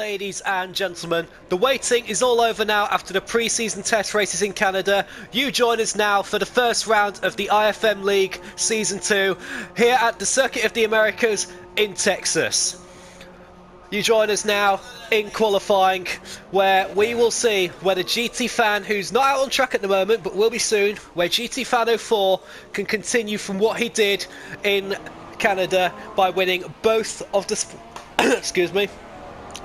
Ladies and gentlemen, the waiting is all over now after the pre-season test races in Canada. You join us now for the first round of the IFM League Season 2 here at the Circuit of the Americas in Texas. You join us now in qualifying, where we will see whether GT Fan, who's not out on track at the moment but will be soon, where GT Fan 04 can continue from what he did in Canada by winning both of the excuse me,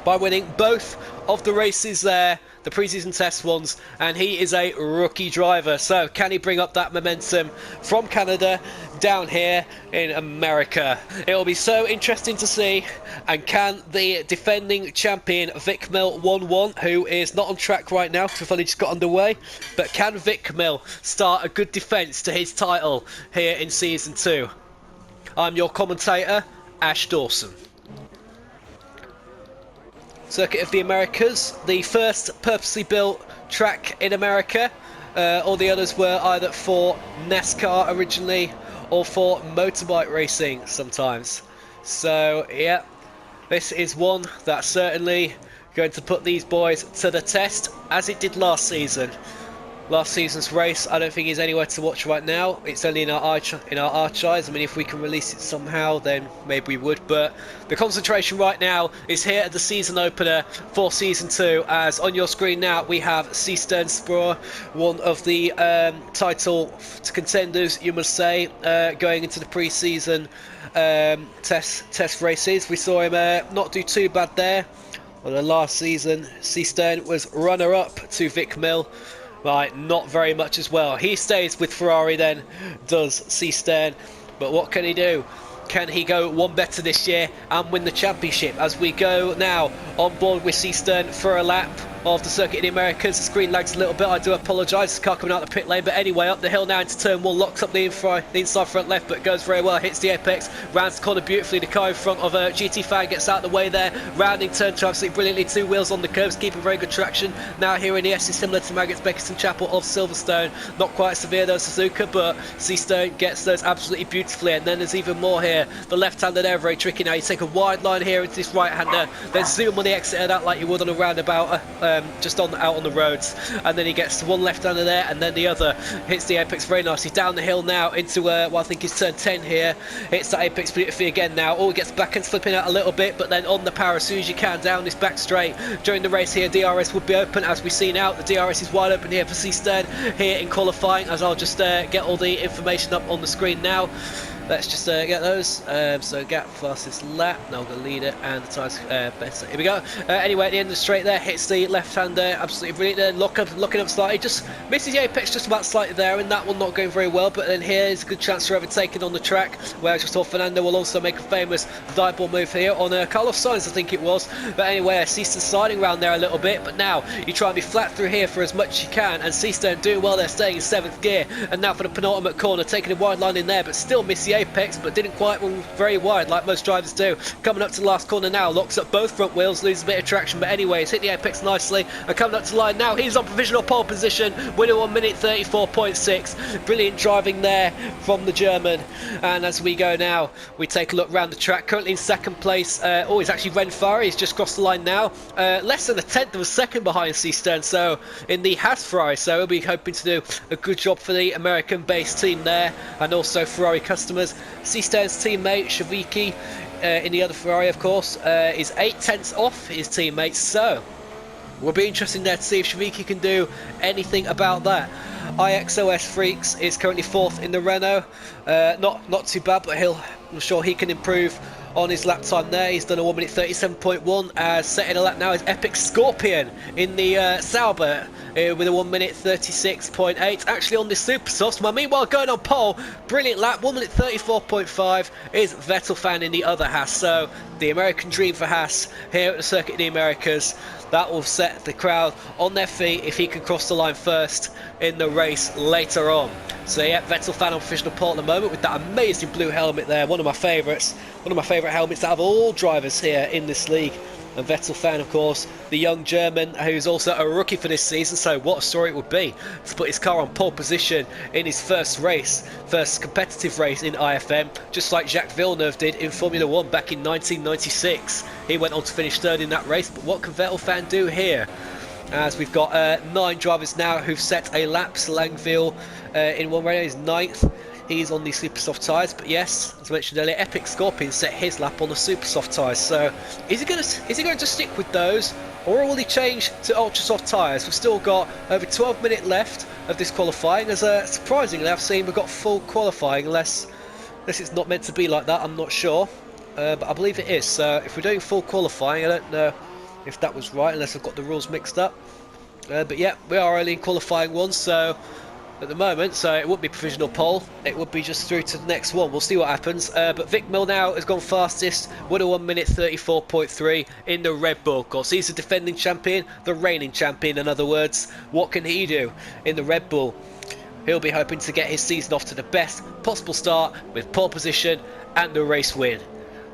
by winning both of the races there, the pre-season test ones, and he is a rookie driver. So can he bring up that momentum from Canada down here in America? It will be so interesting to see. And can the defending champion Vic Mill 1-1, who is not on track right now because we've only just got underway, but can Vic Mill start a good defence to his title here in Season 2? I'm your commentator, Ash Dawson. Circuit of the Americas, the first purposely built track in America. All the others were either for NASCAR originally or for motorbike racing sometimes. So yeah, this is one that's certainly going to put these boys to the test, as it did last season. Last season's race, I don't think is anywhere to watch right now. It's only in our archives. I mean, if we can release it somehow, then maybe we would. But the concentration right now is here at the season opener for Season 2. As on your screen now, we have C. Sternspur, one of the title contenders, you must say, going into the pre-season test races. We saw him not do too bad there. Well, the last season, C. Stern was runner-up to Vic Mill. Right, not very much as well. He stays with Ferrari then, does C. Stern. But what can he do? Can he go one better this year and win the championship? As we go now on board with C. Stern for a lap of the Circuit of the Americas. The screen lags a little bit, I do apologise. Car coming out the pit lane, but anyway, up the hill now into turn 1, locks up the inside front left, but goes very well, hits the apex, rounds the corner beautifully. The car in front of GT Fan gets out of the way there, rounding turn 2 absolutely brilliantly, 2 wheels on the curves, keeping very good traction. Now here in the S is similar to Maggots Beckerton Chapel of Silverstone, not quite severe though Suzuka, but C. Stern gets those absolutely beautifully. And then there's even more here, the left-hander there, very tricky. Now you take a wide line here into this right-hander, then zoom on the exit of that like you would on a roundabout, just out on the roads, and then he gets one left-hander there, and then the other hits the apex very nicely down the hill now into what I think is turn 10 here. Hits that apex beautifully again now. He gets back and slipping out a little bit, but then on the power as soon as you can down this back straight. During the race here, DRS would be open, as we see now. The DRS is wide open here for C. Stern here in qualifying, as I'll just get all the information up on the screen now. Let's just get those. So gap fastest lap, now the leader, and the time's better. Here we go. Anyway, at the end of the straight there, hits the left-hander, absolutely brilliant. Locking up slightly, just misses the apex just about slightly there, and that one not going very well. But then here is a good chance for overtaking on the track, where I just saw Fernando will also make a famous dive ball move here on Carlos Sainz, I think it was. But anyway, Seaston sliding around there a little bit, but now you try and be flat through here for as much as you can, and Seaston doing well there, staying in 7th gear. And now for the penultimate corner, taking a wide line in there, but still miss the apex, but didn't quite run very wide like most drivers do. Coming up to the last corner now, locks up both front wheels, loses a bit of traction, but anyway, he's hit the apex nicely, and coming up to the line now, he's on provisional pole position, winning 1 minute 34.6. Brilliant driving there from the German. And as we go now, we take a look around the track, currently in 2nd place. He's actually Ren Ferrari, he's just crossed the line now, less than a tenth of a second behind C. Stern, so in the Haas Ferrari, so he'll be hoping to do a good job for the American-based team there, and also Ferrari customers. C. Stern's teammate Shaviki in the other Ferrari, of course, is 8 tenths off his teammates, so will be interesting there to see if Shaviki can do anything about that. IXOS Freaks is currently 4th in the Renault, not too bad, but I'm sure he can improve on his lap time there. He's done a 1 minute 37.1, as setting a lap now is Epic Scorpion in the Sauber with a 1 minute 36.8, actually on this Super Soft. Meanwhile, going on pole, brilliant lap, 1 minute 34.5 is Vettel Fan in the other Haas. So the American dream for Haas here at the Circuit of the Americas. That will set the crowd on their feet if he can cross the line first in the race later on. So yeah, Vettel Fan on provisional pole at the moment with that amazing blue helmet there, one of my favourite helmets out of all drivers here in this league. And Vettel fan, of course, the young German who's also a rookie for this season, so what a story it would be to put his car on pole position in his first competitive race in IFM, just like Jacques Villeneuve did in Formula 1 back in 1996. He went on to finish third in that race, but what can Vettel fan do here? As we've got 9 drivers now who've set a lap. Langville in one race is 9th. He's on the super soft tyres, but yes, as I mentioned earlier, Epic Scorpion set his lap on the super soft tyres. So is he going to stick with those, or will he change to ultra soft tyres? We've still got over 12 minutes left of this qualifying. As surprisingly, I've seen we've got full qualifying, unless it's not meant to be like that. I'm not sure, but I believe it is. So if we're doing full qualifying, I don't know if that was right, unless I've got the rules mixed up. But yeah, we are only in qualifying 1, so at the moment, so it wouldn't be provisional pole, it would be just through to the next one. We'll see what happens. But Vic Mill now has gone fastest with a 1 minute 34.3 in the Red Bull. Of course, he's the defending champion, the reigning champion, in other words. What can he do in the Red Bull? He'll be hoping to get his season off to the best possible start with pole position and the race win.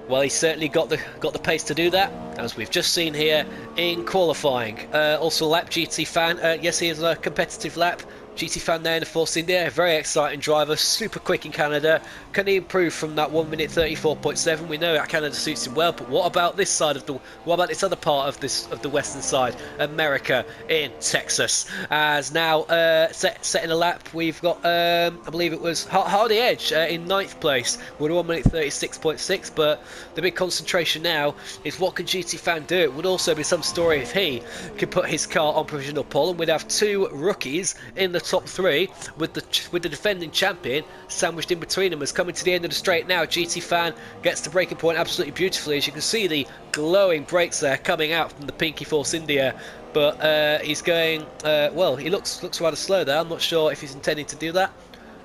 Well, he's certainly got the pace to do that, as we've just seen here in qualifying. Also, lap GT fan. Yes, he is a competitive lap. GT fan there in the Force India, a very exciting driver, super quick in Canada. Can he improve from that 1 minute 34.7? We know that Canada suits him well, but what about this side of what about this other part of the western side, America in Texas? As now setting a lap, we've got I believe it was Hardy Edge in 9th place with 1 minute 36.6. But the big concentration now is what can GT fan do? It would also be some story if he could put his car on provisional pole, and we'd have 2 rookies in the top 3 with the defending champion sandwiched in between them. As coming to the end of the straight now, GT fan gets the braking point absolutely beautifully. As you can see, the glowing brakes there coming out from the Pinky Force India, but he's going well, he looks rather slow there. I'm not sure if he's intending to do that.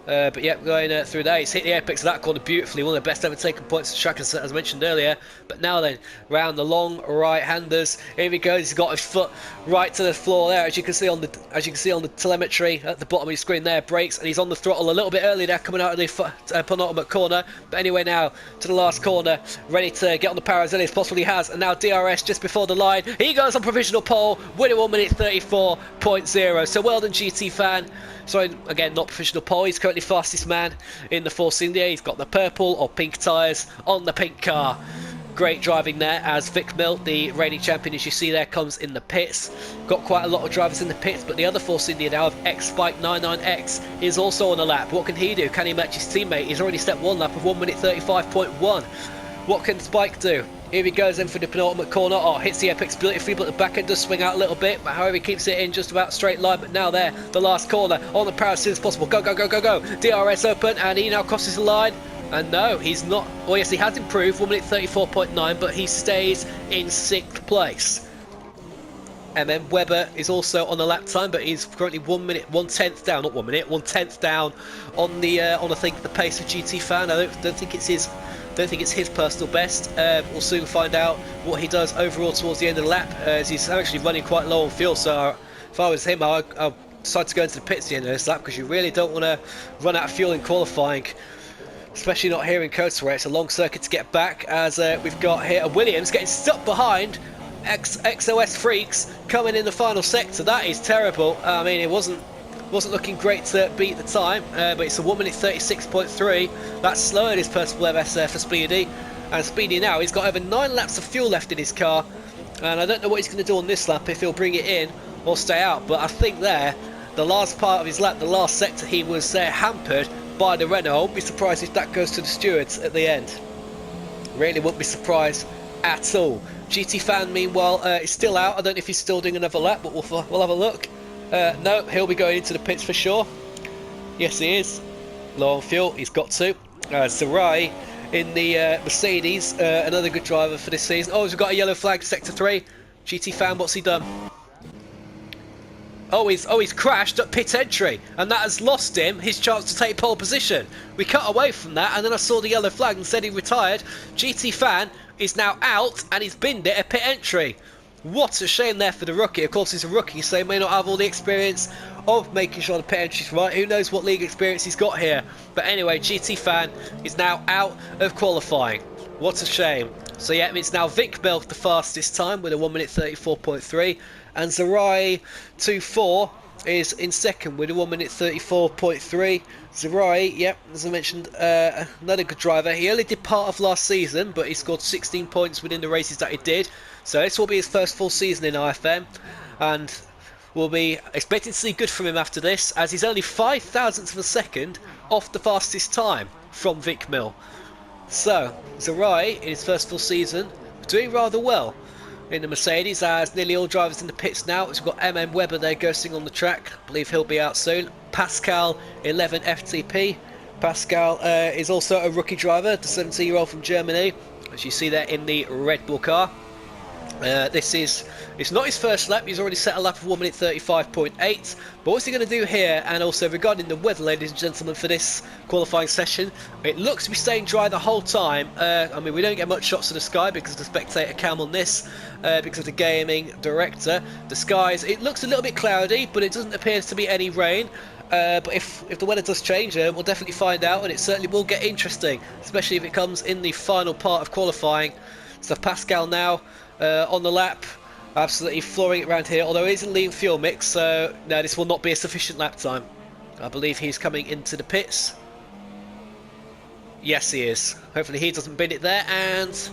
But yeah, going through there, he's hit the apex of that corner beautifully, one of the best ever taken points of the track, as mentioned earlier. But now then, round the long right-handers, here he goes. He's got his foot right to the floor there, as you can see on the telemetry at the bottom of your screen there. Brakes, and he's on the throttle a little bit early there, coming out of the penultimate corner. But anyway, now to the last corner, ready to get on the power as early as possible. He has, and now DRS just before the line. He goes on provisional pole, winning 1 minute 34.0. So well done, GT fan. Sorry, again, not provisional pole. He's currently fastest man in the Force India. He's got the purple or pink tyres on the pink car. Great driving there, as Vic Mill, the reigning champion, as you see there, comes in the pits. Got quite a lot of drivers in the pits, but the other Force India now of X-Spike 99X is also on the lap. What can he do? Can he match his teammate? He's already stepped 1 lap of 1 minute 35.1. What can Spike do? Here he goes in for the penultimate corner. Oh, hits the apex beautifully, but the back end does swing out a little bit. But however, he keeps it in just about straight line. But now there, the last corner, on the power as soon as possible. Go, go, go, go, go. DRS open, and he now crosses the line. And no, he's not. Well, yes, he has improved, 1 minute 34.9, but he stays in 6th place. And then Webber is also on the lap time, but he's currently 1 minute, 1/10 down, not 1 minute, 1/10 down on the I think the pace of GT fan. I don't think it's his. Don't think it's his personal best. We'll soon find out what he does overall towards the end of the lap, as he's actually running quite low on fuel. So if I was him, I'd decide to go into the pits at the end of this lap, because you really don't want to run out of fuel in qualifying, especially not here in COTA, where it's a long circuit to get back. As we've got here a Williams getting stuck behind XOS Freaks coming in the final sector. That is terrible. I mean, it wasn't looking great to beat the time, but it's a 1 minute 36.3. That's slower than his personal MS for Speedy. And Speedy now, he's got over 9 laps of fuel left in his car, and I don't know what he's going to do on this lap, if he'll bring it in or stay out. But I think there, the last part of his lap, the last sector, he was hampered by the Renault. I wouldn't be surprised if that goes to the stewards at the end. Really wouldn't be surprised at all. GT fan, meanwhile, is still out. I don't know if he's still doing another lap, but we'll have a look. No, he'll be going into the pits for sure. Yes, he is. Low on fuel, he's got to. Sarai in the Mercedes, another good driver for this season. Oh, we've got a yellow flag, sector 3. GT fan, what's he done? Oh, he's crashed at pit entry, and that has lost him his chance to take pole position. We cut away from that, and then I saw the yellow flag and said he retired. GT fan is now out, and he's binned it at pit entry. What a shame there for the rookie. Of course, he's a rookie, so he may not have all the experience of making sure the pit entry's right. Who knows what league experience he's got here. But anyway, GT fan is now out of qualifying. What a shame. So yeah, it's now Vic Milk the fastest time with a 1 minute 34.3, and Zerai 24 is in second with a 1 minute 34.3. Zerai, yep, as I mentioned, another good driver. He only did part of last season, but he scored 16 points within the races that he did. So this will be his first full season in IFM, and we'll be expecting to see good from him after this, as he's only 5,000ths of a second off the fastest time from Vic Mill. So, Zerai, in his first full season, doing rather well in the Mercedes, as nearly all drivers in the pits now. We've got MM Webber there ghosting on the track. I believe he'll be out soon. Pascal, 11 FTP. Pascal is also a rookie driver, the 17-year-old from Germany, as you see there in the Red Bull car. It's not his first lap. He's already set a lap of 1 minute 35.8. But what's he going to do here? And also regarding the weather, ladies and gentlemen, for this qualifying session, it looks to be staying dry the whole time. I mean, we don't get much shots of the sky because of the spectator cam on this, because of the gaming director. The skies, it looks a little bit cloudy, but it doesn't appear to be any rain. But if the weather does change, we'll definitely find out, and it certainly will get interesting, especially if it comes in the final part of qualifying. So Pascal now on the lap, absolutely flooring it around here, although he isn't leading fuel mix, so no, this will not be a sufficient lap time. I believe he's coming into the pits. Yes, he is. Hopefully he doesn't bin it there, and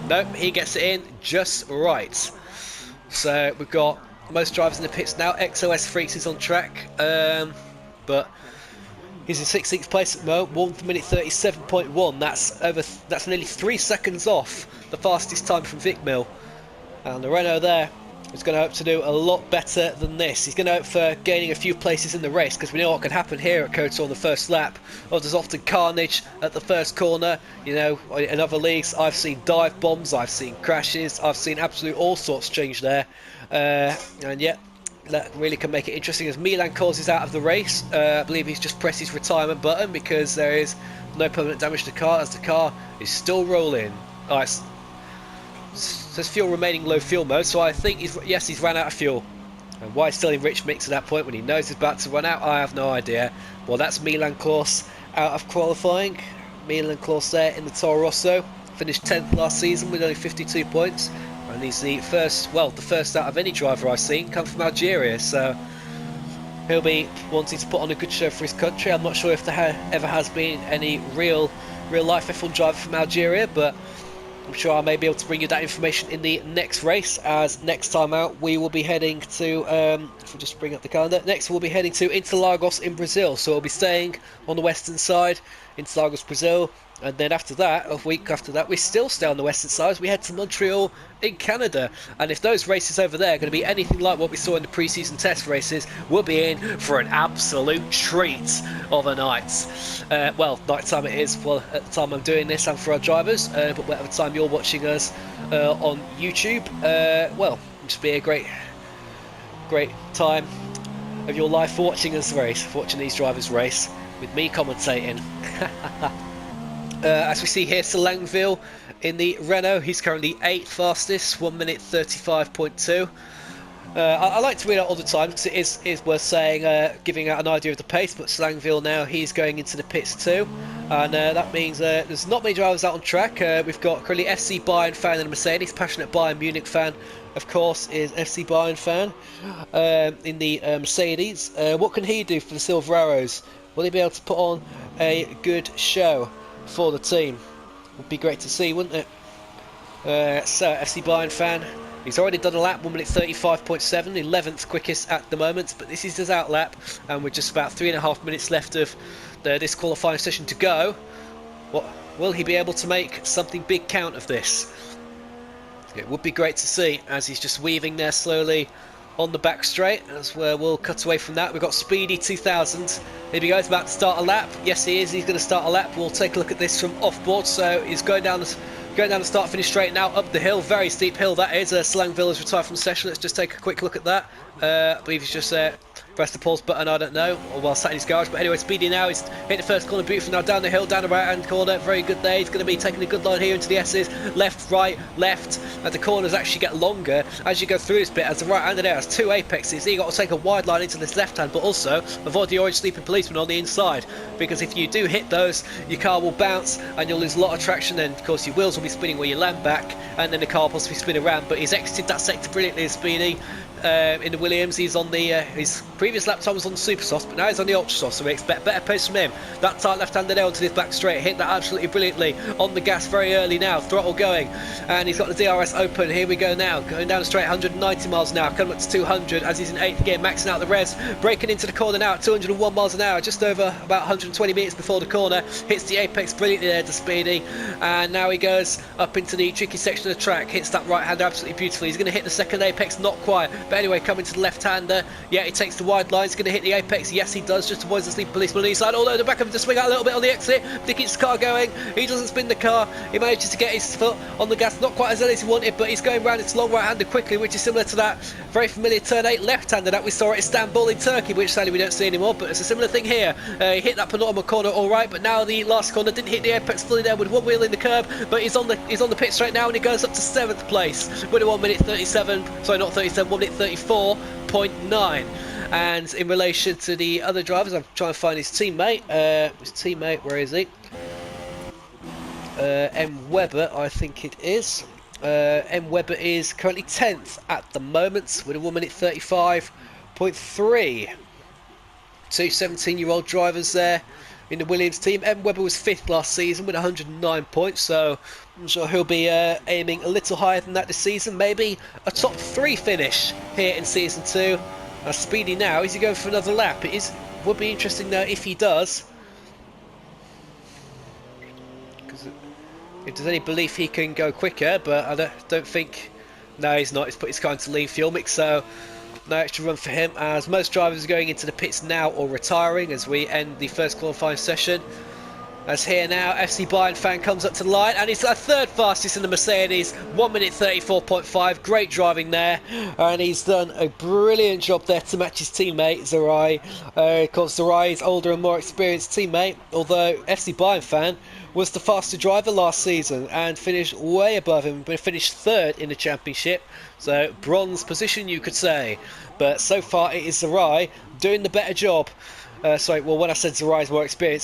nope, he gets it in just right. So we've got most drivers in the pits now. XOS Freaks is on track, but he's in 16th place at the moment, 1 minute 37.1. That's nearly 3 seconds off the fastest time from Vic Mill. And the Renault there is going to hope to do a lot better than this. He's going to hope for gaining a few places in the race, because we know what can happen here at COTA on the first lap. Oh, there's often carnage at the first corner. You know, in other leagues, I've seen dive bombs, I've seen crashes, I've seen absolute all sorts change there. And yeah, that really can make it interesting as Milan causes out of the race. I believe he's just pressed his retirement button because there is no permanent damage to the car, as the car is still rolling. Alright, says fuel remaining low fuel mode, so I think he's ran out of fuel. And why he's still in rich mix at that point when he knows he's about to run out, I have no idea. Well, that's Milan Klaus out of qualifying. Milan Klaus there in the Toro Rosso, finished 10th last season with only 52 points. And he's the first out of any driver I've seen come from Algeria, so he'll be wanting to put on a good show for his country. I'm not sure if there ever has been any real life F1 driver from Algeria, but I'm sure I may be able to bring you that information in the next race, as next time out we will be heading to, if we just bring up the calendar, next we'll be heading to Interlagos in Brazil, so we'll be staying on the western side, Interlagos, Brazil. And then after that, a week after that, we still stay on the western side. We head to Montreal in Canada. And if those races over there are going to be anything like what we saw in the pre-season test races, we'll be in for an absolute treat of a night. Well, night time it is. Well, at the time I'm doing this and for our drivers. But whatever time you're watching us on YouTube, well, it'll just be a great time of your life for watching us race, for watching these drivers race, with me commentating. As we see here, Selangville in the Renault, he's currently 8th fastest, 1 minute 35.2. I like to read out all the time because it is worth saying, giving out an idea of the pace, but Selangville now, he's going into the pits too. And that means there's not many drivers out on track. We've got currently FC Bayern fan and a Mercedes, passionate Bayern Munich fan, of course, is FC Bayern fan in the Mercedes. What can he do for the Silver Arrows? Will he be able to put on a good show for the team? Would be great to see, wouldn't it? So FC Bayern fan, he's already done a lap, 1 minute 35.7, 11th quickest at the moment, but this is his out lap, and with just about 3.5 minutes left of this qualifying session to go. What will he be able to make something big count of this? It would be great to see, as he's just weaving there slowly on the back straight, as where we'll cut away from that. We've got Speedy 2000. Here we go, he's about to start a lap. Yes, he is, he's going to start a lap. We'll take a look at this from off board. So he's going down the start finish straight now, up the hill, very steep hill that is. Selangville has retired from the session. Let's just take a quick look at that. I believe he's just pressed the pause button, I don't know, or while sat in his garage. But anyway, Speedy now, he's hit the first corner beautifully, now down the hill, down the right hand corner, very good there. He's going to be taking a good line here into the S's, left, right, left, and the corners actually get longer as you go through this bit, as the right hander there has two apexes. You've got to take a wide line into this left hand, but also avoid the orange sleeping policeman on the inside, because if you do hit those, your car will bounce and you'll lose a lot of traction, and of course your wheels will be spinning where you land back, and then the car will possibly spin around. But he's exited that sector brilliantly, Speedy. In the Williams, he's on the his previous lap time was on the Super Soft, but now he's on the Ultra Soft, so we expect better pace from him. That tight left-hander there onto this back straight, hit that absolutely brilliantly on the gas very early now, throttle going, and he's got the DRS open. Here we go now, going down the straight, 190 miles an hour, coming up to 200 as he's in 8th gear, maxing out the revs, breaking into the corner now at 201 miles an hour, just over about 120 metres before the corner, hits the apex brilliantly there to Speedy, and now he goes up into the tricky section of the track, hits that right-hander absolutely beautifully. He's going to hit the second apex, not quite. But anyway, coming to the left-hander, yeah, he takes the wide line. He's going to hit the apex. Yes, he does. Just avoids the sleeping policeman on the side. Although the back of him to swing out a little bit on the exit. He keeps the car going. He doesn't spin the car. He manages to get his foot on the gas. Not quite as early as he wanted, but he's going round its long right-hander quickly, which is similar to that very familiar turn 8 left-hander that we saw at Istanbul in Turkey, which sadly we don't see anymore. But it's a similar thing here. He hit that penultimate corner all right, but now the last corner didn't hit the apex fully there with one wheel in the curb. But he's on the pit straight now, and he goes up to 7th place with a 1 minute 37. Sorry, not 37. 1 minute 34.9. And in relation to the other drivers, I'm trying to find his teammate. Where is he? M. Webber, I think it is. M. Webber is currently 10th at the moment with a 1 minute 35.3. Two 17-year-old drivers there in the Williams team. M. Webber was 5th last season with 109 points, so I'm sure he'll be aiming a little higher than that this season. Maybe a top 3 finish here in Season 2. Speedy now, is he going for another lap? Would be interesting though if he does. Because if there's any belief he can go quicker, but I don't think... No, he's not. He's put his car into lean fuel mix, so no extra run for him, as most drivers are going into the pits now or retiring as we end the first qualifying session. As here now, FC Bayern fan comes up to the line, and he's 3rd fastest in the Mercedes, 1 minute 34.5. Great driving there, and he's done a brilliant job there to match his teammate Zarai. Of course, Zarai's older and more experienced teammate, although FC Bayern fan was the faster driver last season and finished way above him, but finished 3rd in the championship, so bronze position you could say. But so far it is Zarai doing the better job. Sorry, well, when I said Zarai's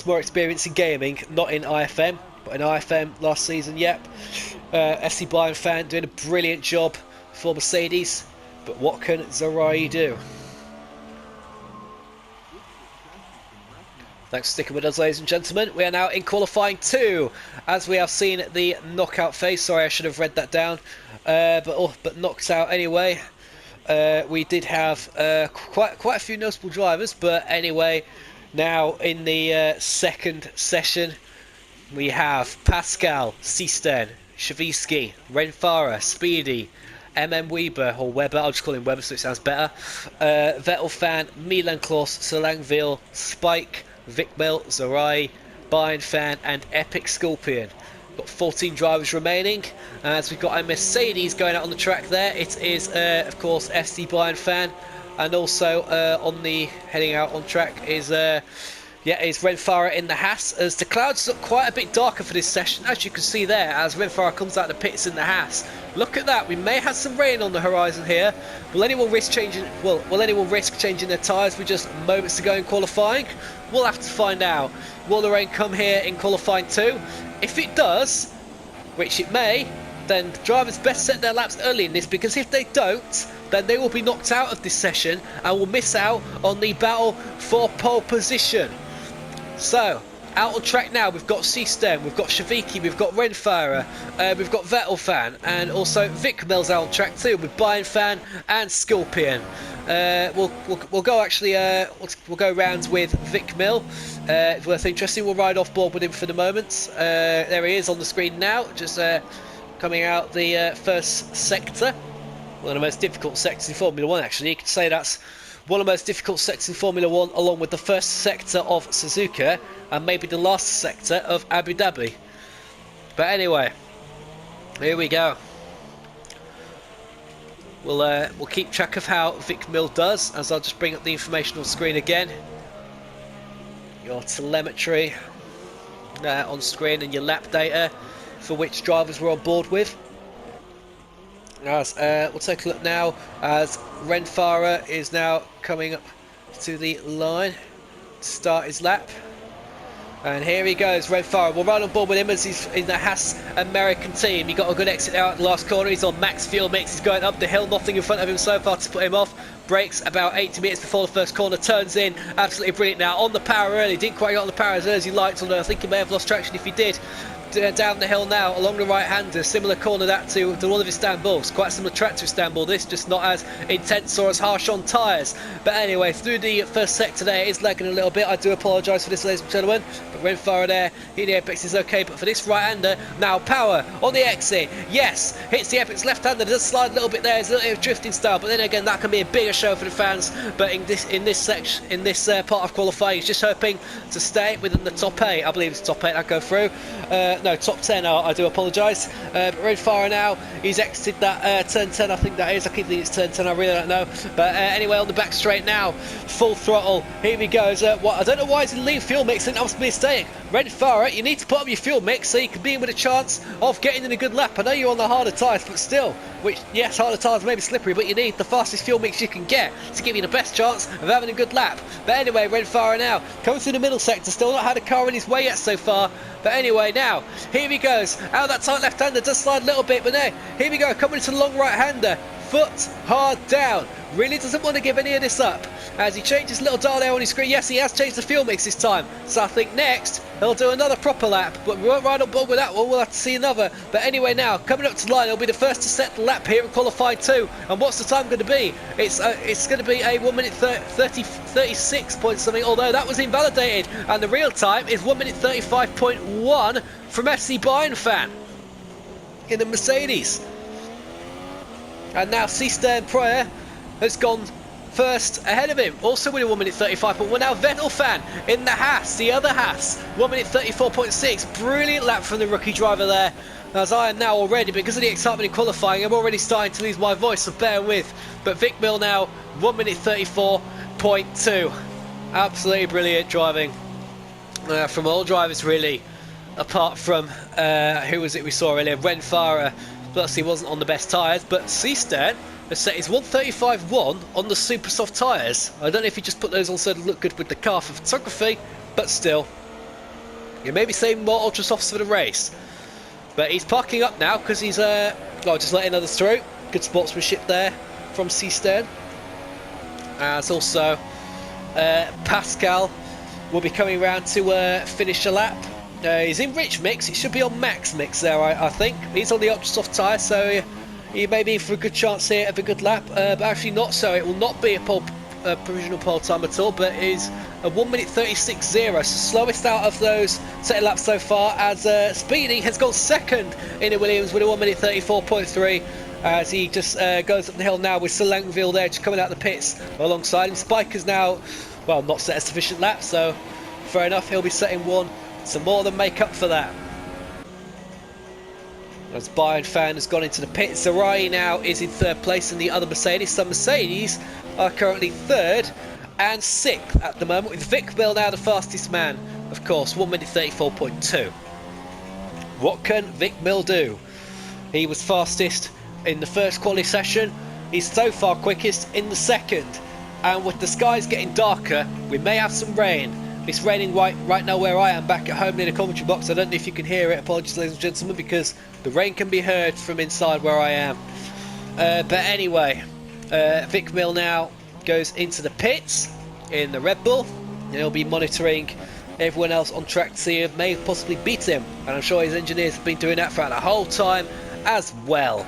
more experience in gaming, not in IFM, but in IFM last season, yep. FC Bayern fan doing a brilliant job for Mercedes, but what can Zarai do? Thanks for sticking with us, ladies and gentlemen. We are now in qualifying 2, as we have seen the knockout phase. Sorry, I should have read that down, but knocked out anyway. We did have quite a few notable drivers, but anyway, now in the second session, we have Pascal, Sisten, Shavisky, Renfara, Speedy, Weber, or Weber, I'll just call him Weber so it sounds better, Vettel fan, Milan Klaus, Solangville, Spike, Vikmel, Zarai, Bayern fan, and Epic Scorpion. Got 14 drivers remaining, as we've got a Mercedes going out on the track there. It is, of course, FC Bayern fan, and also heading out on track is Renfara in the Haas, as the clouds look quite a bit darker for this session, as you can see there, as Renfara comes out of the pits in the Haas. Look at that, we may have some rain on the horizon here. Will anyone risk changing their tyres with just moments to go in qualifying? We'll have to find out. Will the rain come here in qualifying 2? If it does, which it may, then drivers best set their laps early in this, because if they don't, then they will be knocked out of this session and will miss out on the battle for pole position. So, out on track now, we've got Sistem, we've got Shaviki, we've got Renfara, we've got Vettel fan, and also Vikmel's out on track too, with Bayern fan and Scorpion. We'll go actually. We'll go round with Vikmel. It's worth interesting. We'll ride off board with him for the moment. There he is on the screen now, just coming out the first sector. One of the most difficult sectors in Formula 1. Actually, you could say that's one of the most difficult sectors in Formula 1, along with the first sector of Suzuka and maybe the last sector of Abu Dhabi. But anyway, here we go. We'll keep track of how Vic Mill does, as I'll just bring up the information on screen again. Your telemetry on screen and your lap data for which drivers we're on board with. As we'll take a look now as Renfara is now coming up to the line to start his lap. And here he goes, Renfara. We'll ride on board with him as he's in the Haas American team. He got a good exit out at the last corner. He's on max fuel mix. He's going up the hill. Nothing in front of him so far to put him off. Brakes about 80 meters before the first corner. Turns in. Absolutely brilliant now. On the power early. Didn't quite get on the power as early as he liked, although I think he may have lost traction if he did. Down the hill now along the right hander, similar corner that to one of Istanbul. It's quite a similar track to Istanbul, this just not as intense or as harsh on tyres. But anyway, through the first sector there, it is lagging a little bit. I do apologise for this, ladies and gentlemen, but Renfara there in the apex is okay. But for this right hander now, power on the exit, yes, hits the apex left hander, does slide a little bit there. There's a little bit of drifting style, but then again that can be a bigger show for the fans. But in this section, in this part of qualifying, he's just hoping to stay within the top 8. I believe it's top 8 that go through. No, top 10, I do apologise. But Renfara now, he's exited that turn 10, I think that is. I keep thinking it's turn 10, I really don't know. But anyway, on the back straight now, full throttle. Here he goes. I don't know why he's in lean fuel mix. I think that must be a mistake. Renfara, you need to put up your fuel mix so you can be in with a chance of getting in a good lap. I know you're on the harder tyres, but still, which, yes, harder tyres may be slippery, but you need the fastest fuel mix you can get to give you the best chance of having a good lap. But anyway, Renfara now, coming through the middle sector, still not had a car in his way yet so far. But anyway, now, here he goes. Out of that tight left-hander, does slide a little bit, but there, here we go, coming into the long right-hander. Foot hard down. Really doesn't want to give any of this up. As he changes little dial there on his screen. Yes, he has changed the fuel mix this time. So I think next, he'll do another proper lap. But we won't ride on board with that one. We'll have to see another. But anyway, now, coming up to the line, he'll be the first to set the lap here in qualifying 2. And what's the time going to be? It's going to be a 1 minute 36 point something, although that was invalidated. And the real time is 1 minute 35.1 from FC Bayern fan in the Mercedes. And now Seestern Pryor has gone first ahead of him, also with a 1 minute 35. But we're now Vettel fan in the Haas, the other Haas, 1 minute 34.6. Brilliant lap from the rookie driver there. As I am now already, because of the excitement in qualifying, I'm already starting to lose my voice, so bear with. But Vic Mill now, 1 minute 34.2. Absolutely brilliant driving from all drivers, really, apart from, who was it we saw earlier, Renfara. Plus he wasn't on the best tyres, but Seestern has set his 135.1 on the super soft tyres. I don't know if he just put those on so it'll look good with the car for photography, but still, you may be saving more ultra softs for the race. But he's parking up now because he's just letting others through. Good sportsmanship there from Seestern. As also Pascal will be coming around to finish a lap. He's in rich mix. It should be on max mix there, I think. He's on the ultra soft tyre, so he may be in for a good chance here of a good lap, but actually not so. It will not be a provisional pole time at all, but is a 1 minute 36.0, so slowest out of those set laps so far, as Speedy has gone second in the Williams with a 1 minute 34.3. As he just goes up the hill now with Selangville there just coming out the pits alongside him. Spiker's now, well, not set a sufficient lap, so fair enough, he'll be setting one to more than make up for that. As Bayern fan has gone into the pits, Sarai now is in third place in the other Mercedes. So Mercedes are currently third and sixth at the moment, with Vic Mill now the fastest man, of course, 1 minute 34.2. What can Vic Mill do? He was fastest in the first quali session. He's so far quickest in the second. And with the skies getting darker, we may have some rain. It's raining right now where I am, back at home near the commentary box. I don't know if you can hear it. Apologies, ladies and gentlemen, because the rain can be heard from inside where I am. But anyway, Vic Mill now goes into the pits in the Red Bull. And he'll be monitoring everyone else on track to see if may possibly beat him. And I'm sure his engineers have been doing that throughout the whole time as well.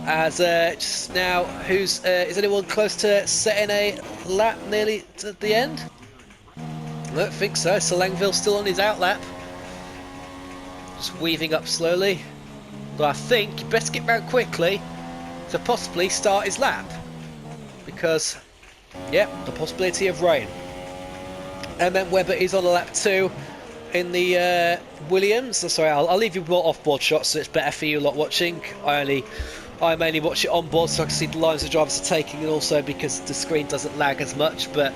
As just now, is anyone close to setting a lap nearly to the end? I don't think so. Selangville's still on his outlap. Just weaving up slowly. But I think you best get round quickly to possibly start his lap. Because, yep, the possibility of rain. And then Webber is on a lap 2 in the Williams. Sorry, I'll leave you more off-board shots so it's better for you lot watching. I only I mainly watch it on board so I can see the lines the drivers are taking, and also because the screen doesn't lag as much. But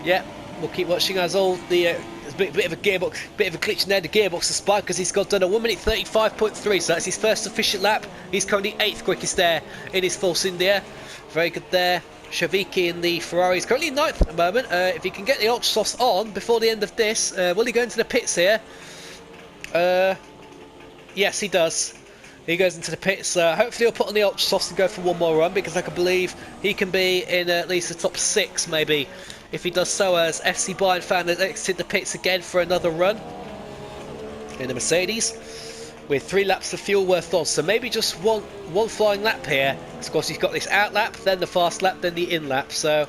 yeah, we'll keep watching as all the there's a bit of a glitch in there. The gearbox is spiked because he's done a 1 minute 35.3, so that's his first efficient lap. He's currently 8th quickest there in his Force India. Very good there. Shaviki in the Ferrari is currently 9th at the moment. If he can get the Ultra Softs on before the end of this, will he go into the pits here? Yes, he does. He goes into the pits. Hopefully he'll put on the Ultra Softs and go for one more run, because I can believe he can be in at least the top 6 maybe if he does so, as FC Bayern fan has exited the pits again for another run in the Mercedes with 3 laps of fuel worth on. So maybe just one flying lap here. Of course, he's got this out lap, then the fast lap, then the in lap. So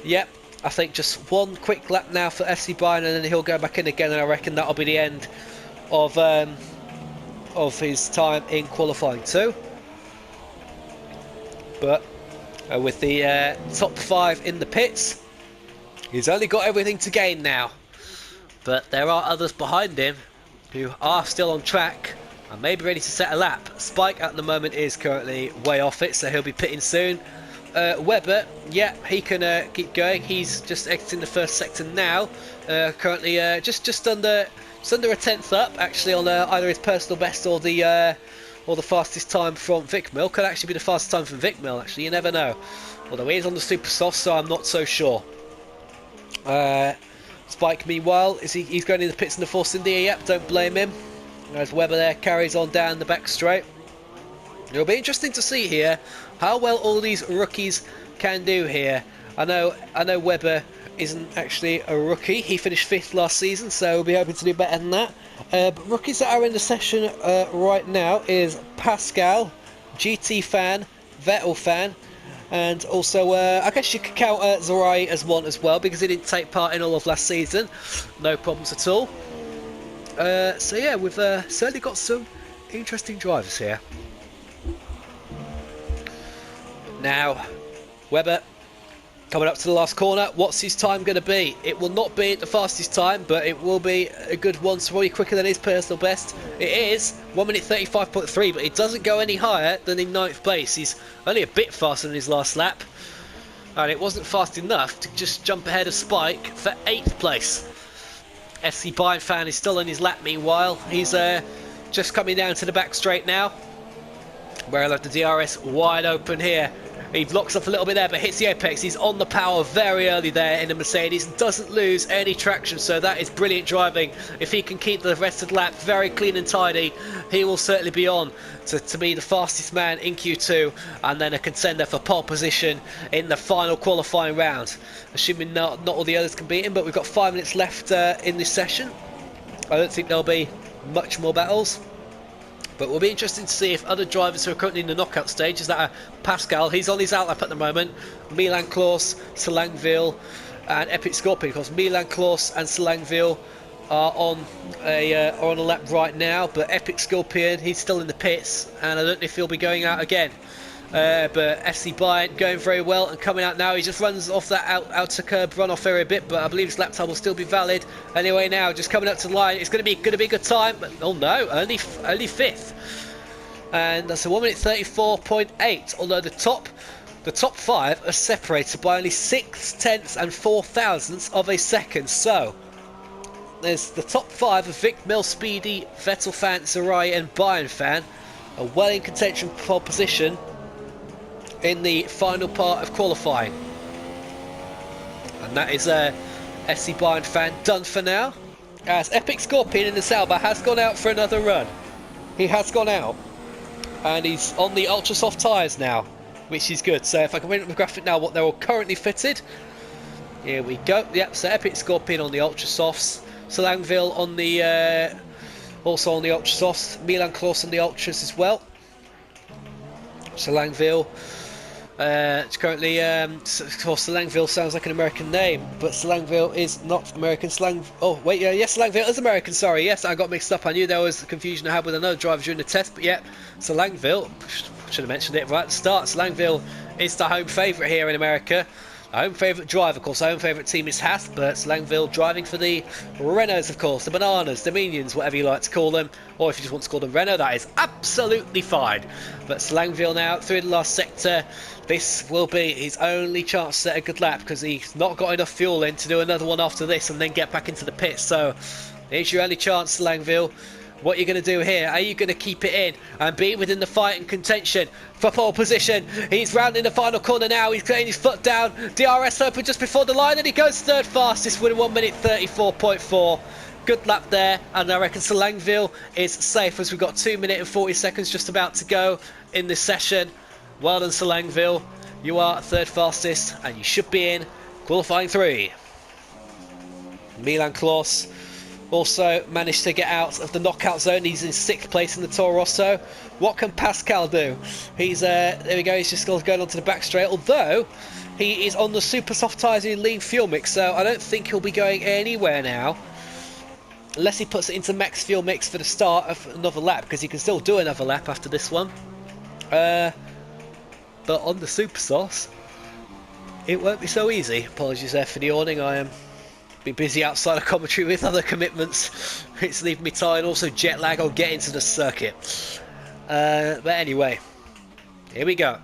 yep, I think just one quick lap now for FC Bayern, and then he'll go back in again, and I reckon that'll be the end of his time in qualifying too. But with the top 5 in the pits, he's only got everything to gain now. But there are others behind him who are still on track and may be ready to set a lap. Spike at the moment is currently way off it, so he'll be pitting soon. Webber, yeah, he can keep going. He's just exiting the first sector now. Currently just under a tenth up, actually, on either his personal best or the fastest time from Vic Mill. Could actually be the fastest time from Vic Mill, actually, you never know. Although he is on the super soft, so I'm not so sure. Spike, meanwhile, he's going in the pits in the Force India. Yep, don't blame him. As Webber there carries on down the back straight. It'll be interesting to see here how well all these rookies can do here. I know Webber isn't actually a rookie. He finished 5th last season, so we'll be hoping to do better than that. But rookies that are in the session right now is Pascal, GT fan, Vettel fan, and also I guess you could count Zarai as one as well, because he didn't take part in all of last season. No problems at all. So yeah, we've certainly got some interesting drivers here. Now, Webber coming up to the last corner. What's his time going to be? It will not be the fastest time, but it will be a good one, so probably quicker than his personal best. It is 1 minute 35.3, but it doesn't go any higher than in 9th place. He's only a bit faster than his last lap, and it wasn't fast enough to just jump ahead of Spike for 8th place. FC Bayern fan is still on his lap meanwhile. He's just coming down to the back straight now, where I'll have the DRS wide open here. He blocks off a little bit there, but hits the apex. He's on the power very early there in the Mercedes, doesn't lose any traction, so that is brilliant driving. If he can keep the rest of the lap very clean and tidy, he will certainly be on to be the fastest man in Q2, and then a contender for pole position in the final qualifying round. Assuming not all the others can beat him, but we've got 5 minutes left in this session. I don't think there'll be much more battles. But we'll be interested to see if other drivers who are currently in the knockout stage, is that Pascal, he's on his outlap at the moment, Milan Klaus, Selangville and Epic Scorpion. Because Milan Klaus and Selangville are on a lap right now, but Epic Scorpion, he's still in the pits, and I don't know if he'll be going out again. But FC Bayern going very well and coming out now. He just runs off that outer curb runoff area a bit, but I believe his lap time will still be valid. Anyway, now just coming up to the line, it's going to be a good time. But oh no, only 5th, and that's a 1 minute 34.8. Although the top 5 are separated by only 6 tenths and 4 thousandths of a second. So there's the top 5 of Vic Mill, Speedy, Vettel fan, Zarai, and Bayern fan are well in contention for pole position in the final part of qualifying. And that is SC Bayern fan done for now, as Epic Scorpion in the Sauber has gone out for another run. He has gone out, and he's on the ultra soft tyres now, which is good. So if I can bring up the graphic now, what they're all currently fitted. Here we go. Yep, so Epic Scorpion on the ultra softs, Selangville on the also on the ultra softs, Milan Klaus on the ultras as well. Selangville. It's currently, of course, Selangville sounds like an American name, but Selangville is not American. Yes, Selangville is American, sorry, yes, I got mixed up. I knew there was a confusion I had with another driver during the test, but yeah, Selangville, should have mentioned it right at the start. Selangville is the home favourite here in America. home favourite driver. Of course, home favourite team is Haas, but Slangville driving for the Renaults, of course, the Bananas, the Minions, whatever you like to call them, or if you just want to call them Renault, that is absolutely fine. But Slangville now through the last sector. This will be his only chance to set a good lap, because he's not got enough fuel in to do another one after this and then get back into the pit. So here's your only chance, Slangville. What you're going to do here, are you going to keep it in and be within the fight and contention for pole position? He's rounding the final corner now, he's getting his foot down, DRS open just before the line, and he goes third fastest with 1 minute 34.4. Good lap there, and I reckon Slangville is safe as we've got 2 minutes and 40 seconds just about to go in this session. Well done, Slangville. You are third fastest and you should be in qualifying 3. Milan Klaus also managed to get out of the knockout zone. He's in 6th place in the Toro Rosso. What can Pascal do? He's there we go, he's just going onto the back straight, although he is on the super soft tyres and lean fuel mix, so I don't think he'll be going anywhere now unless he puts it into max fuel mix for the start of another lap, because he can still do another lap after this one. But on the super sauce it won't be so easy. Apologies there for the yawning, I am be busy outside of commentary with other commitments. It's leaving me tired, also jet lag. I'll get into the circuit. But anyway, here we go.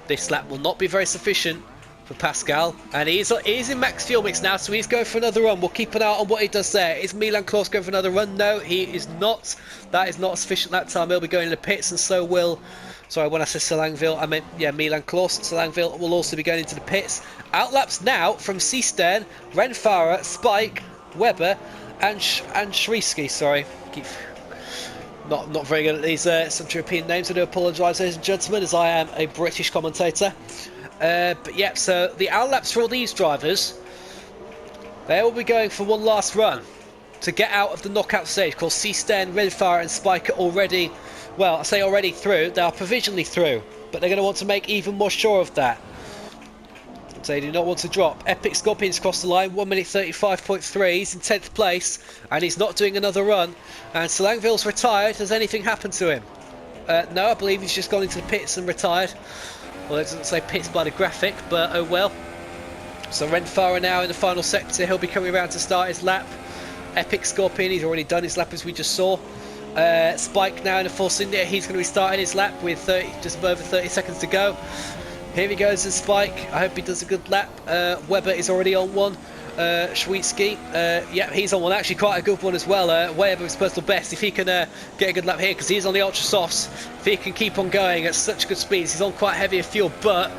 This lap will not be very sufficient for Pascal, and he's in max fuel mix now, so he's going for another run. We'll keep an eye on what he does there. Is Milan Klaus going for another run? No, he is not. That is not sufficient that time. He'll be going in the pits, and so will... Sorry, when I said Slangville, I meant, yeah, Milan Klaus. Slangville will also be going into the pits. Outlaps now from Seastern, Renfara, Spike, Weber, and Schrisky. Sorry, keep not very good at these Central European names. I do apologise, ladies and gentlemen, as I am a British commentator. But yeah, so the outlaps for all these drivers, they will be going for one last run to get out of the knockout stage. Of course, Seastern, Renfara, and Spike are already... Well, I say already through, they are provisionally through, but they're going to want to make even more sure of that. So they do not want to drop. Epic Scorpion's crossed the line, 1 minute 35.3, he's in 10th place, and he's not doing another run. And Slangville's retired. Has anything happened to him? No, I believe he's just gone into the pits and retired. Well, it doesn't say pits by the graphic, but oh well. So Renfara now in the final sector, he'll be coming around to start his lap. Epic Scorpion, he's already done his lap as we just saw. Spike now in the Force India, he's going to be starting his lap with just over 30 seconds to go. Here he goes, and Spike, I hope he does a good lap. Weber is already on one. Schwitsky, yeah, he's on one, actually quite a good one as well. Way above his personal best if he can get a good lap here, because he's on the ultra softs. If he can keep on going at such good speeds, he's on quite heavier fuel, but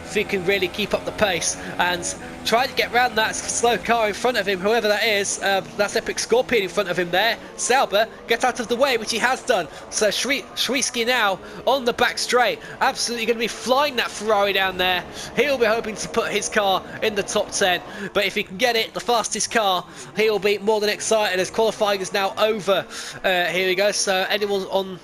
if he can really keep up the pace and try to get round that slow car in front of him, whoever that is, that's Epic Scorpion in front of him there. Sauber, get out of the way, which he has done. So Schwitsky now on the back straight, absolutely going to be flying that Ferrari down there. He'll be hoping to put his car in the top 10, but if he can get it, the fastest car, he'll be more than excited as qualifying is now over. Here we go, so anyone on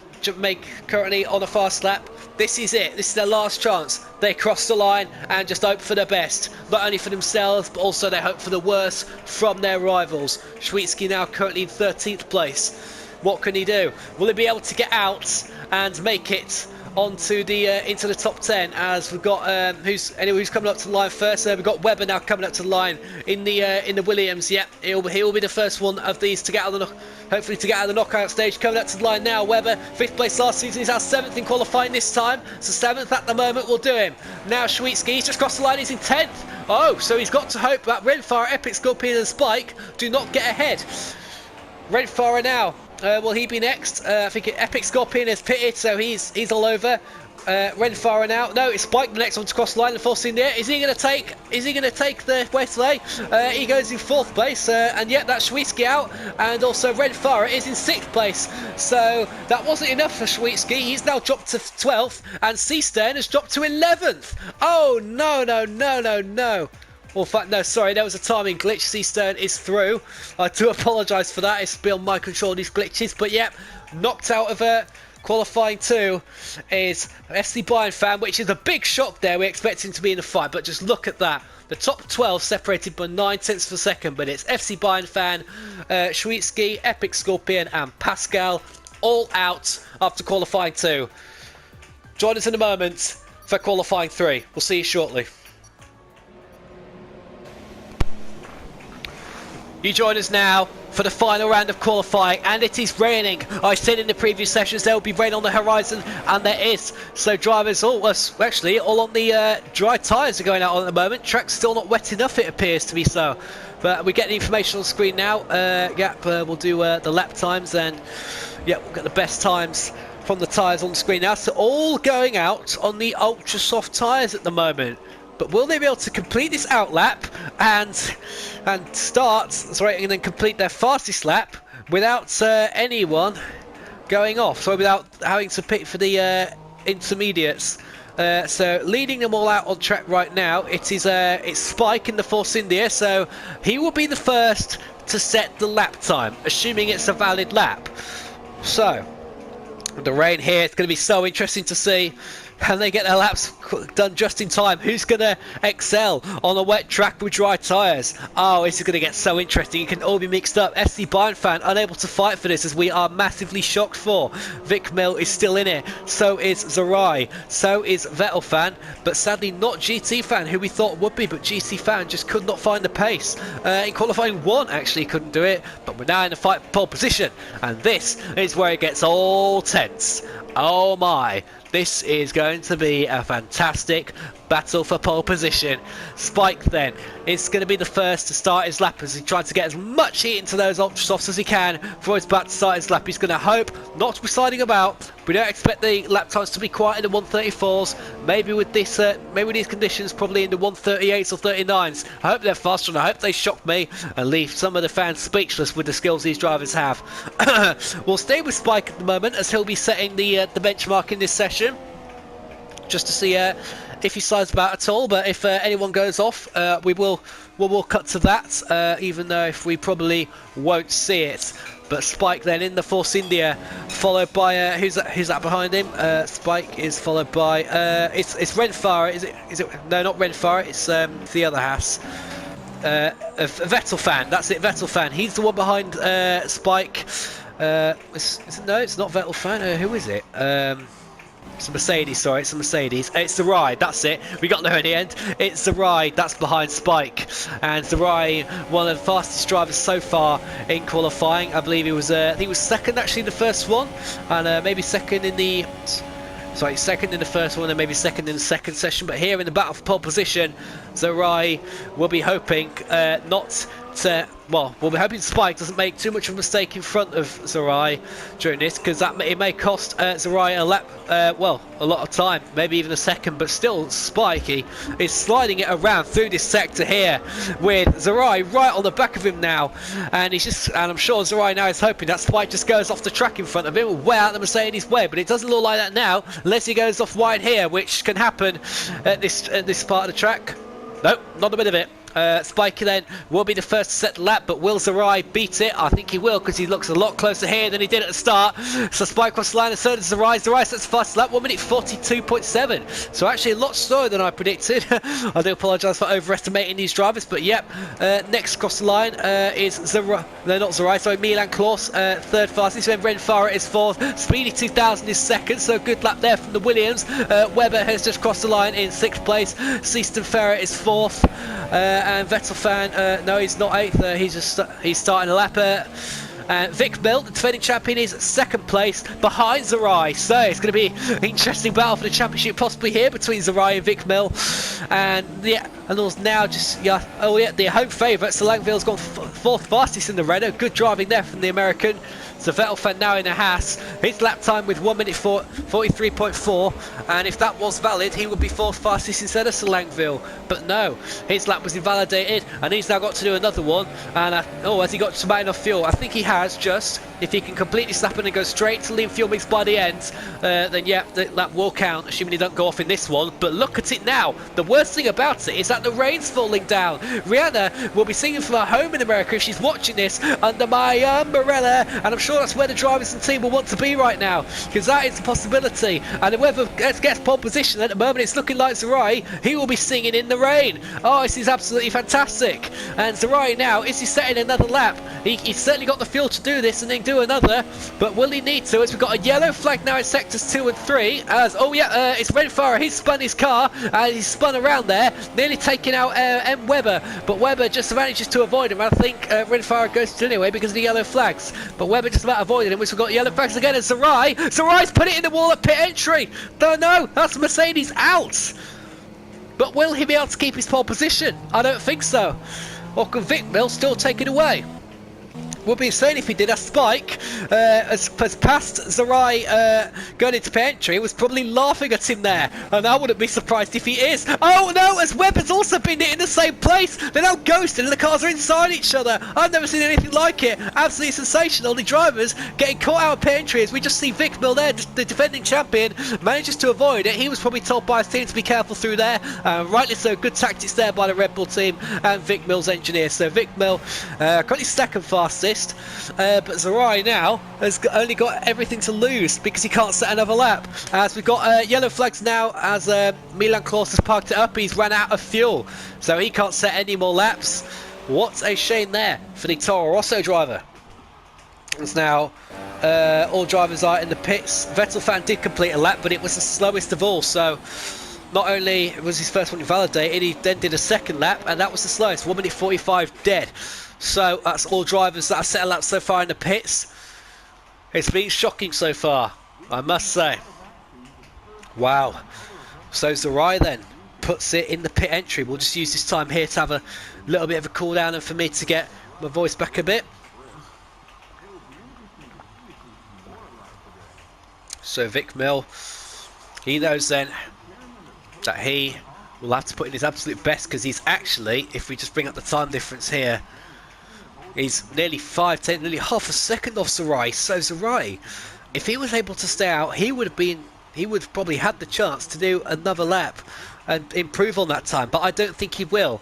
currently on a fast lap, this is it, this is their last chance. They cross the line and just hope for the best, not only for themselves but also they hope for the worst from their rivals. Schwitsky now currently in 13th place. What can he do? Will he be able to get out and make it onto the into the top 10? As we've got who's coming up to the line first. We've got Weber now coming up to the line in the Williams. Yep, he will be the first one of these to get out of the hopefully to get out of the knockout stage. Coming up to the line now, Weber, 5th place last season. He's our 7th in qualifying this time, so 7th at the moment will do him. Now Schwitsky, he's just crossed the line, he's in 10th. Oh, so he's got to hope that Renfara, Epic Scorpion and Spike do not get ahead. Renfara now, will he be next? I think Epic Scorpion is pitted, so he's all over. Renfara now. No, it's Spike, the next one to cross the line and forcing there. Is he going to take the Westley? He goes in 4th place, and yet that's Schwitsky out, and also Renfara is in 6th place. So that wasn't enough for Schwitsky. He's now dropped to 12th, and Seastern has dropped to 11th. Oh no. Well, in fact, no, sorry, there was a timing glitch. Seastern is through. I do apologise for that. It's beyond my control, these glitches. But yep, knocked out of qualifying 2 is FC Bayern fan, which is a big shock there. We expect him to be in the fight, but just look at that. The top 12 separated by 9/10 of a second, but it's FC Bayern fan, Schwitsky, Epic Scorpion, and Pascal all out after qualifying 2. Join us in a moment for qualifying 3. We'll see you shortly. You join us now for the final round of qualifying, and it is raining. I said in the previous sessions there will be rain on the horizon, and there is. So drivers all on the dry tyres are going out at the moment. Track's still not wet enough, it appears to be so. But we get the information on the screen now. We'll do the lap times, and we'll get the best times from the tyres on the screen now. So all going out on the ultra soft tyres at the moment. But will they be able to complete this out lap and then complete their fastest lap without anyone going off? So without having to pick for the intermediates. So leading them all out on track right now, it's Spike in the Force India. So he will be the first to set the lap time, assuming it's a valid lap. So the rain here, it's going to be so interesting to see. And they get their laps done just in time. Who's going to excel on a wet track with dry tyres? Oh, this is going to get so interesting. It can all be mixed up. SC Bayern fan unable to fight for this, as we are massively shocked for. Vic Mill is still in it. So is Zarai. So is Vettel fan. But sadly not GT fan, who we thought would be. But GT fan just could not find the pace. In qualifying 1, actually couldn't do it. But we're now in the fight for pole position. And this is where it gets all tense. Oh my. This is going to be a fantastic battle for pole position. Spike then is going to be the first to start his lap as he tries to get as much heat into those ultra softs as he can before he's about to start his lap. He's going to hope not to be sliding about. We don't expect the lap times to be quite in the 134s. Maybe with this, maybe with these conditions, probably in the 138s or 39s. I hope they're faster, and I hope they shock me and leave some of the fans speechless with the skills these drivers have. We'll stay with Spike at the moment, as he'll be setting the benchmark in this session, just to see if he slides about at all. But if anyone goes off, we'll cut to that, even though if we probably won't see it. But Spike then in the Force India, followed by who's that behind him? Spike is followed by it's Renfara. Is it? No, not Renfara. It's the other Haas. A Vettel fan. That's it, Vettel fan. He's the one behind Spike. No, it's not Vettel fan. Who is it? It's a Mercedes, sorry, it's a Mercedes. It's Zarai, that's it. We got there in the end. It's Zarai, that's behind Spike. And Zarai, one of the fastest drivers so far in qualifying. I believe he was second actually in the first one, and maybe second in the first one and maybe second in the second session. But here in the battle for pole position, Zarai will be hoping we'll be hoping Spike doesn't make too much of a mistake in front of Zarai during this, because it may cost Zarai a lap, a lot of time, maybe even a second. But still, Spikey is sliding it around through this sector here with Zarai right on the back of him now, and I'm sure Zarai now is hoping that Spike just goes off the track in front of him, way out the Mercedes way. But it doesn't look like that now, unless he goes off wide here, which can happen at this part of the track. Nope, not a bit of it. Spikey then will be the first to set the lap, but will Zarai beat it? I think he will, because he looks a lot closer here than he did at the start. So Spike across the line, and so does Zarai. Zarai sets the fastest lap, 1 minute 42.7. So actually a lot slower than I predicted. I do apologise for overestimating these drivers, but yep. Next across the line is Zarai. No, not Zarai, sorry, Milan Klaus, third fastest. Then Renfara is fourth. Speedy 2000 is second, so good lap there from the Williams. Webber has just crossed the line in sixth place. Seaston Ferrer is fourth. And Vettel fan, no, he's not eighth. He's starting a lap. Vic Mill, the defending champion, is second place behind Zarai. So it's going to be an interesting battle for the championship, possibly here between Zarai and Vic Mill. And there's now the home favourite. So Langville's gone fourth fastest in the Renault. Good driving there from the American. So Vettel fan now in a Haas. His lap time with 1 minute 43.4, and if that was valid, he would be fourth fastest instead of Sir Langville. But no, his lap was invalidated, and he's now got to do another one. And has he got about enough fuel? I think he has. Just if he can complete his lap and go straight to lean fuel mix by the end, then yeah, the lap will count, assuming he don't go off in this one. But look at it now. The worst thing about it is that the rain's falling down. Rihanna will be singing from her home in America if she's watching this under my umbrella, and I'm sure sure that's where the drivers and team will want to be right now, because that is a possibility. And whoever gets pole position at the moment, it's looking like Zerai. He will be singing in the rain. Oh, this is absolutely fantastic. And Zerai now, is he setting another lap? He's certainly got the fuel to do this and then do another, but will he need to? As we've got a yellow flag now in sectors 2 and 3. As it's Renfara. He's spun his car and he's spun around there, nearly taking out M. Webber, but Webber just manages to avoid him. I think Renfara goes to anyway because of the yellow flags, but Webber just about avoided him. We've got yellow flags again, and Zarai's put it in the wall at pit entry. No, that's Mercedes out. But will he be able to keep his pole position? I don't think so. Or can Vic Mill still take it away? Would be insane if he did. A Spike has passed Zerai going into pit entry. Was probably laughing at him there, and I wouldn't be surprised if he is. Oh no, as Webber's also been in the same place. They're now ghosted and the cars are inside each other. I've never seen anything like it. Absolutely sensational. The drivers getting caught out of pit entry as we just see Vic Mill there, the defending champion, manages to avoid it. He was probably told by his team to be careful through there. Rightly so, good tactics there by the Red Bull team and Vic Mill's engineer. So Vic Mill currently second fastest. But Zerai now has only got everything to lose because he can't set another lap. As we've got yellow flags now, as Milan Klaus has parked it up, he's run out of fuel, so he can't set any more laps. What a shame there for the Toro Rosso driver. As now all drivers are in the pits. Vettel fan did complete a lap, but it was the slowest of all, so not only was his first one invalidated, he then did a second lap, and that was the slowest, 1 minute 45 dead. So that's all drivers that have set a lap so far in the pits. It's been shocking so far, I must say. Wow. So Zerai then puts it in the pit entry. We'll just use this time here to have a little bit of a cool down and for me to get my voice back a bit. So Vic Mill, he knows then that he will have to put in his absolute best, because he's actually, if we just bring up the time difference here, he's nearly 5/10, nearly half a second off Zerai. So Zerai, if he was able to stay out, he would have probably had the chance to do another lap and improve on that time. But I don't think he will,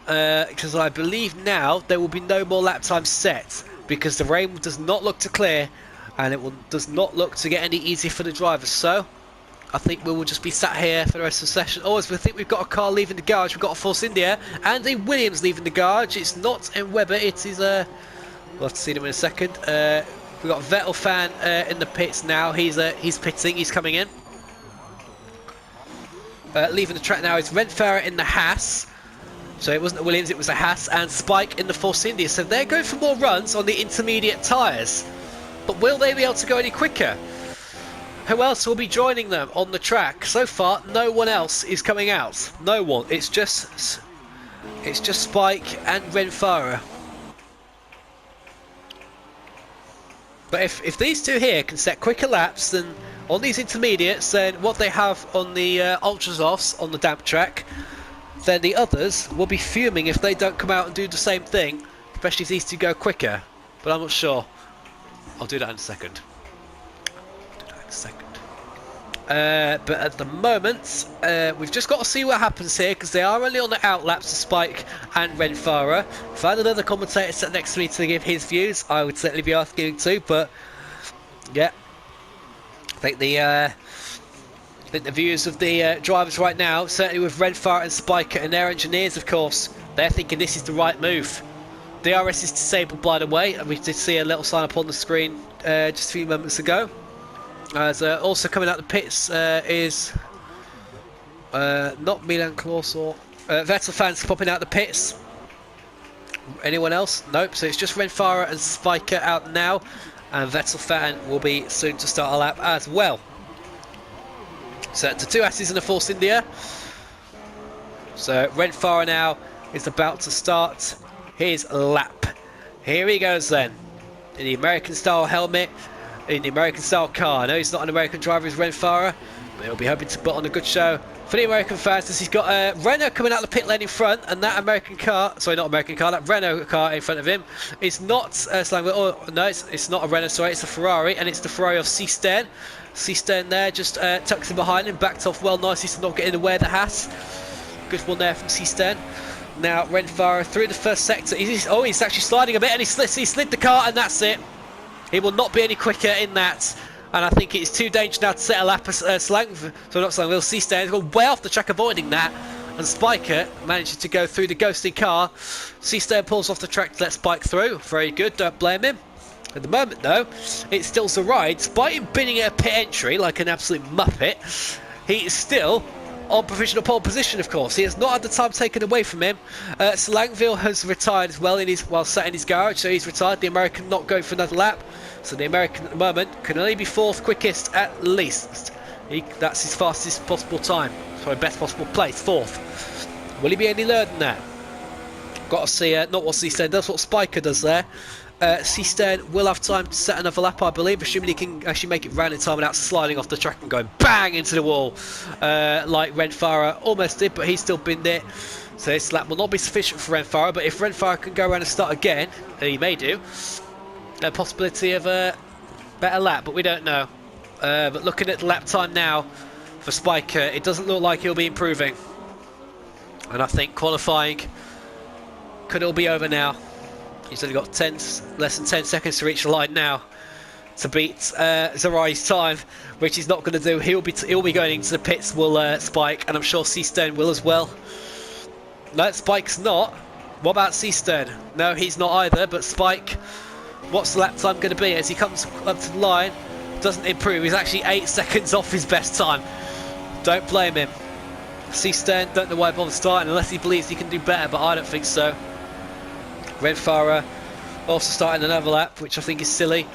because I believe now there will be no more lap time set, because the rain does not look to clear, and it does not look to get any easier for the drivers. So I think we will just be sat here for the rest of the session. Oh, as we think we've got a car leaving the garage, we've got a Force India and a Williams leaving the garage. It's not M. Webber, it is we'll have to see them in a second. We've got Vettel fan in the pits now. He's pitting, he's coming in. Leaving the track now is Renfara in the Haas. So it wasn't a Williams, it was a Haas, and Spike in the Force India. So they're going for more runs on the intermediate tyres. But will they be able to go any quicker? Who else will be joining them on the track? So far, no one else is coming out. No one. It's just Spike and Renfara. But if these two here can set quicker laps than on these intermediates than what they have on the ultras offs on the damp track, then the others will be fuming if they don't come out and do the same thing, especially if these two go quicker. But I'm not sure. I'll do that in a second. But at the moment, we've just got to see what happens here, because they are only on the out laps of Spike and Renfara. If I had another commentator sat next to me to give his views, I would certainly be asking too. But yeah, I think the views of the drivers right now, certainly with Renfara and Spike and their engineers, of course, they're thinking this is the right move. DRS is disabled, by the way, and we did see a little sign up on the screen just a few moments ago. As also coming out the pits is not Milan Klaus or Vettel fans popping out the pits. Anyone else? Nope. So it's just Renfara and Spiker out now, and Vettel fan will be soon to start a lap as well. So to 2 Asses and a Force India. So Renfara now is about to start his lap. Here he goes then, in the American style helmet, in the American style car. I know he's not an American driver, he's Renfara, but he'll be hoping to put on a good show for the American fans, as he's got Renault coming out the pit lane in front, and that American car, sorry, not American car, that Renault car in front of him is not no, it's not a Renault, sorry, it's a Ferrari, and it's the Ferrari of C-Stern. C-Stern there just tucks in behind him, backed off well nicely to not get in the way of the Haas. Good one there from C-Stern. Now Renfara through the first sector. He's actually sliding a bit, and he slid the car, and that's it. He will not be any quicker in that. And I think it's too dangerous now to set a lap. We'll see Stan go way off the track avoiding that. And Spiker manages to go through the ghosting car. C-Stern pulls off the track to let Spike through. Very good, don't blame him. At the moment though, it's still Zaride. Despite him binning at a pit entry like an absolute muppet, he is still on provisional pole position, of course. He has not had the time taken away from him. Langville has retired as well while sat in his garage, so he's retired. The American not going for another lap. So the American at the moment can only be 4th quickest at least. That's his fastest possible time. Sorry, best possible place, 4th. Will he be any lower than that? Got to see, not what C-Stern does, what Spiker does there. C-Stern will have time to set another lap, I believe, assuming he can actually make it round in time without sliding off the track and going bang into the wall like Renfara almost did, but he's still binned it. So this lap will not be sufficient for Renfara, but if Renfara can go around and start again, and he may do, a possibility of a better lap, but we don't know. But looking at the lap time now for Spiker, it doesn't look like he'll be improving. And I think qualifying could all be over now. He's only got less than 10 seconds to reach the line now to beat Zarai's time, which he's not going to do. He'll be going into the pits, will Spike, and I'm sure C-Stern will as well. No, Spike's not. What about C-Stern? No, he's not either, but Spike, what's the lap time going to be as he comes up to the line? Doesn't improve. He's actually 8 seconds off his best time. Don't blame him. C-Stern, don't know why he bothered starting unless he believes he can do better, but I don't think so. Renfara also starting another lap, which I think is silly.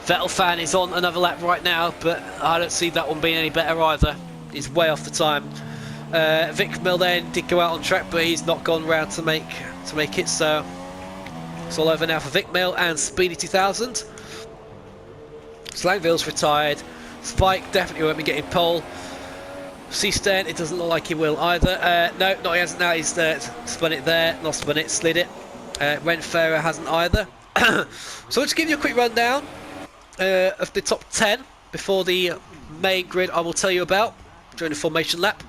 Vettel fan is on another lap right now, but I don't see that one being any better either. He's way off the time. Vic Mill then did go out on track, but he's not gone round to make it, so it's all over now for Vic Mill and Speedy 2000. Slangville's retired. Spike definitely won't be getting pole. C-Stern, it doesn't look like he will either. No, he hasn't now. He's spun it there, not spun it, slid it. Renfara hasn't either. So let's give you a quick rundown of the top 10 before the main grid I will tell you about during the formation lap.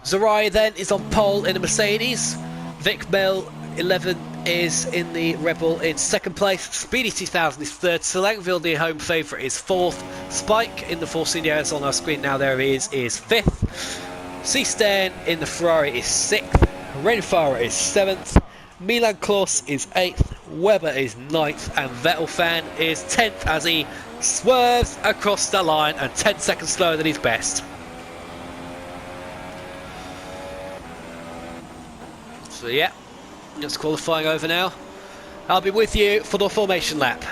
Zarai then is on pole in the Mercedes. Vic Mill 11 is in the Rebel in 2nd place. Speedy 2000 is 3rd. Selangville, the home favourite, is 4th. Spike in the Force Indias on our screen now, there he is 5th. C-Stern in the Ferrari is 6th. Renfara is 7th. Milan Klaus is 8th. Weber is 9th. And Vettel fan is 10th as he swerves across the line and 10 seconds slower than his best. So yeah, that's qualifying over now. I'll be with you for the formation lap.